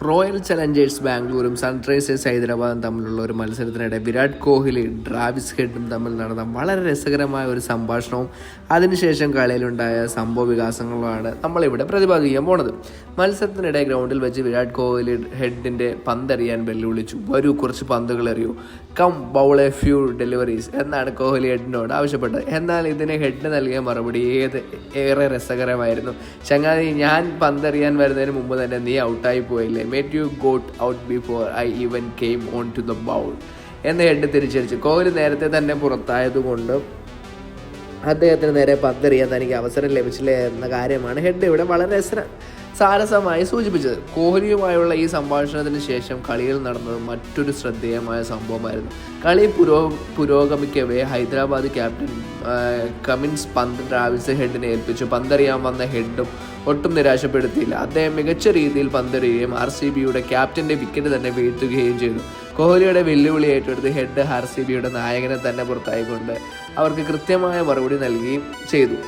Royal Challengers ബാംഗ്ലൂരും Sunrisers ഹൈദരാബാദും തമ്മിലുള്ള ഒരു മത്സരത്തിനിടെ വിരാട് കോഹ്ലി ട്രാവിസ് ഹെഡും തമ്മിൽ നടന്ന വളരെ രസകരമായ ഒരു സംഭാഷണവും അതിനുശേഷം കളിയിലുണ്ടായ സംഭവ വികാസങ്ങളുമാണ് നമ്മളിവിടെ പ്രതിപാദിക്കാൻ പോണത്. മത്സരത്തിനിടെ ഗ്രൗണ്ടിൽ വെച്ച് വിരാട് കോഹ്ലി ഹെഡിൻ്റെ പന്തെറിയാൻ വെല്ലുവിളിച്ചു. വരൂ, കുറച്ച് പന്തുകൾ എറിയൂ, come bowl a few deliveries എന്നാണ് കോഹ്ലി ഹെഡിനോട് ആവശ്യപ്പെട്ടത്. എന്നാൽ ഇതിന് ഹെഡ് നൽകിയ മറുപടി ഏറെ രസകരമായിരുന്നു. ചങ്ങാതി, ഞാൻ പന്തെറിയാൻ വരുന്നതിന് മുമ്പ് തന്നെ നീ ഔട്ടായി പോയില്ലേ, mate you got out before I even came on to the bowl എന്ന് ഹെഡ് തിരിച്ചടിച്ചു. കോഹ്ലി നേരത്തെ തന്നെ പുറത്തായതുകൊണ്ട് അദ്ദേഹത്തിന് നേരെ പന്തെറിയാൻ തനിക്ക് അവസരം ലഭിച്ചില്ല എന്ന കാര്യമാണ് ഹെഡ് ഇവിടെ വളരെ സാരസമായി സൂചിപ്പിച്ചത്. കോഹ്ലിയുമായുള്ള ഈ സംഭാഷണത്തിന് ശേഷം കളിയിൽ നടന്നത് മറ്റൊരു ശ്രദ്ധേയമായ സംഭവമായിരുന്നു. കളി പുരോഗമിക്കവേ ഹൈദരാബാദ് ക്യാപ്റ്റൻ കമിൻസ് പന്ത് ട്രാവിസ് ഹെഡിനെ ഏൽപ്പിച്ചു. പന്തെറിയാൻ വന്ന ഹെഡും ഒട്ടും നിരാശപ്പെടുത്തിയില്ല. അദ്ദേഹം മികച്ച രീതിയിൽ പന്തെറിയുകയും RCBയുടെ ക്യാപ്റ്റൻ്റെ വിക്കറ്റ് തന്നെ വീഴ്ത്തുകയും ചെയ്തു. കോഹ്ലിയുടെ വെല്ലുവിളി ഏറ്റെടുത്ത് ഹെഡ് RCBയുടെ നായകനെ തന്നെ പുറത്തായിക്കൊണ്ട് അവർക്ക് കൃത്യമായ മറുപടി നൽകുകയും ചെയ്തു.